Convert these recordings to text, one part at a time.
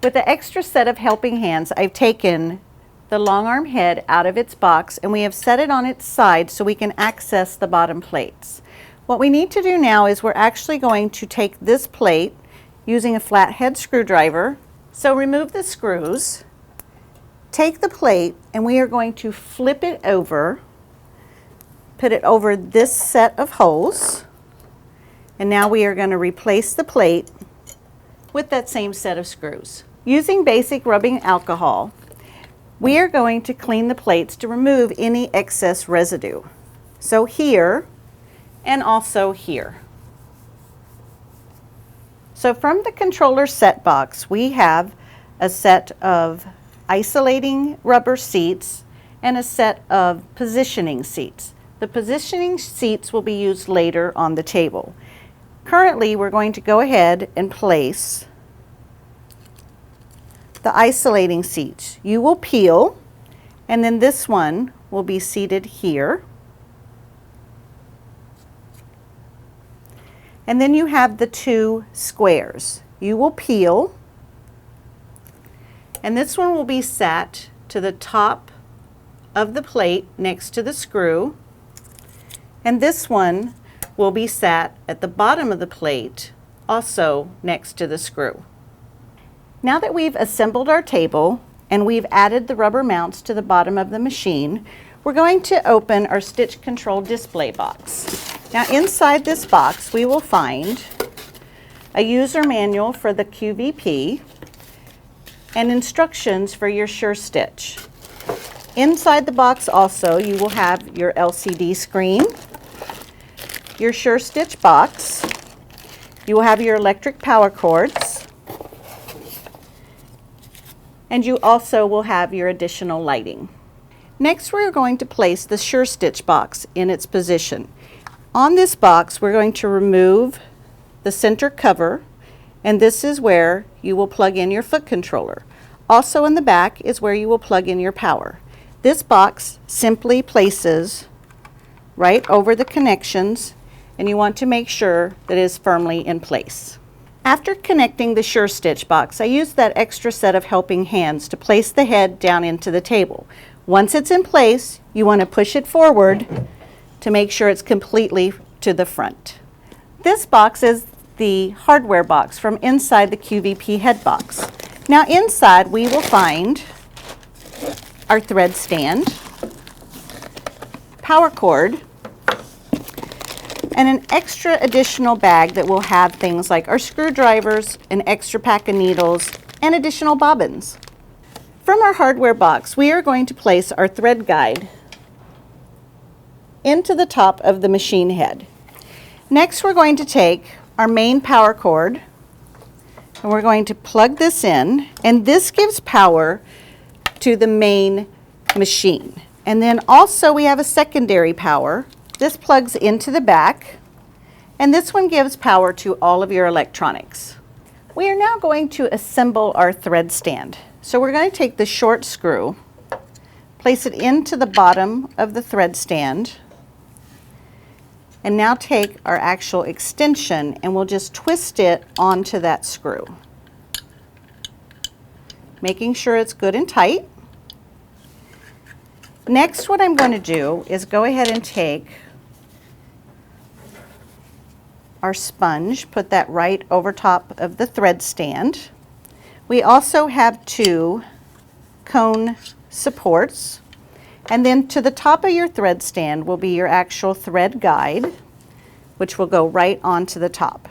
With the extra set of helping hands, I've taken the long arm head out of its box and we have set it on its side so we can access the bottom plates. What we need to do now is we're actually going to take this plate using a flathead screwdriver. So remove the screws, take the plate, and we are going to flip it over, put it over this set of holes, and now we are going to replace the plate with that same set of screws. Using basic rubbing alcohol, we are going to clean the plates to remove any excess residue. So here and also here. So from the controller set box, we have a set of isolating rubber seats and a set of positioning seats. The positioning seats will be used later on the table. Currently, we're going to go ahead and place the isolating seats. You will peel, and then this one will be seated here. And then you have the two squares. You will peel, and this one will be sat to the top of the plate next to the screw, and this one will be sat at the bottom of the plate, also next to the screw. Now that we've assembled our table and we've added the rubber mounts to the bottom of the machine, we're going to open our stitch control display box. Now inside this box we will find a user manual for the QVP and instructions for your sure stitch. Inside the box also you will have your LCD screen, your sure stitch box, you will have your electric power cords, and you also will have your additional lighting. Next, we're going to place the sure stitch box in its position. On this box, we're going to remove the center cover, and this is where you will plug in your foot controller. Also in the back is where you will plug in your power. This box simply places right over the connections, and you want to make sure that it is firmly in place. After connecting the sure stitch box, I used that extra set of helping hands to place the head down into the table. Once it's in place, you want to push it forward to make sure it's completely to the front. This box is the hardware box from inside the QVP head box. Now inside we will find our thread stand, power cord, and an extra additional bag that will have things like our screwdrivers, an extra pack of needles, and additional bobbins. From our hardware box, we are going to place our thread guide into the top of the machine head. Next, we're going to take our main power cord and we're going to plug this in, and this gives power to the main machine. And then also we have a secondary power. This plugs into the back, and this one gives power to all of your electronics. We are now going to assemble our thread stand. So we're going to take the short screw, place it into the bottom of the thread stand, and now take our actual extension and we'll just twist it onto that screw, making sure it's good and tight. Next, what I'm going to do is go ahead and take our sponge, put that right over top of the thread stand. We also have two cone supports, and then to the top of your thread stand will be your actual thread guide, which will go right onto the top.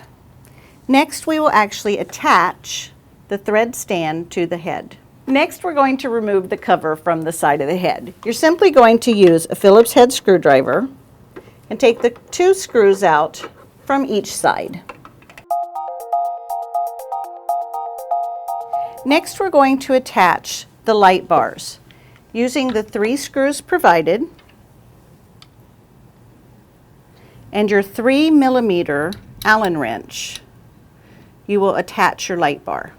Next, we will actually attach the thread stand to the head. Next, we're going to remove the cover from the side of the head. You're simply going to use a Phillips head screwdriver and take the two screws out from each side. Next, we're going to attach the light bars. Using the 3 screws provided and your 3mm Allen wrench, you will attach your light bar.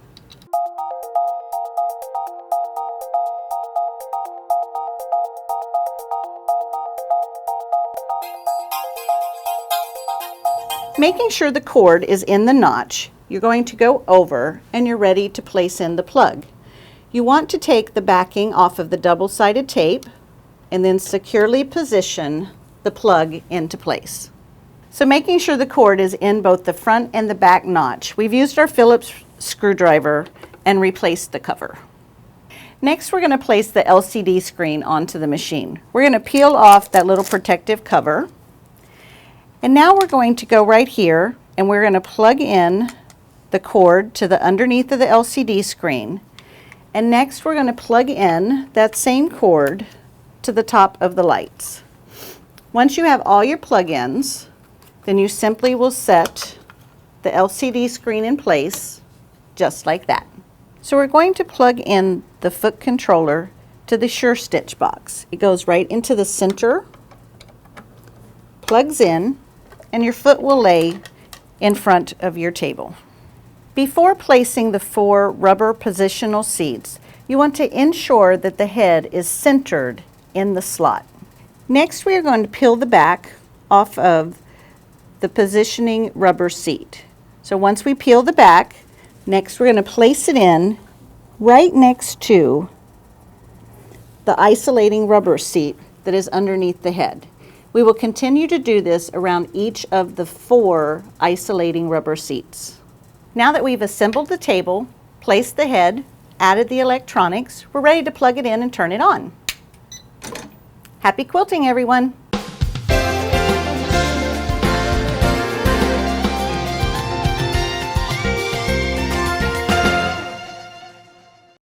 Making sure the cord is in the notch, you're going to go over and you're ready to place in the plug. You want to take the backing off of the double-sided tape and then securely position the plug into place. So making sure the cord is in both the front and the back notch, we've used our Phillips screwdriver and replaced the cover. Next, we're going to place the LCD screen onto the machine. We're going to peel off that little protective cover. And now we're going to go right here and we're going to plug in the cord to the underneath of the LCD screen. And next we're going to plug in that same cord to the top of the lights. Once you have all your plug-ins, then you simply will set the LCD screen in place just like that. So we're going to plug in the foot controller to the Sure Stitch box. It goes right into the center, plugs in, and your foot will lay in front of your table. Before placing the 4 rubber positional seats, you want to ensure that the head is centered in the slot. Next, we are going to peel the back off of the positioning rubber seat. So once we peel the back, next we're going to place it in right next to the isolating rubber seat that is underneath the head. We will continue to do this around each of the 4 isolating rubber seats. Now that we've assembled the table, placed the head, added the electronics, we're ready to plug it in and turn it on. Happy quilting, everyone!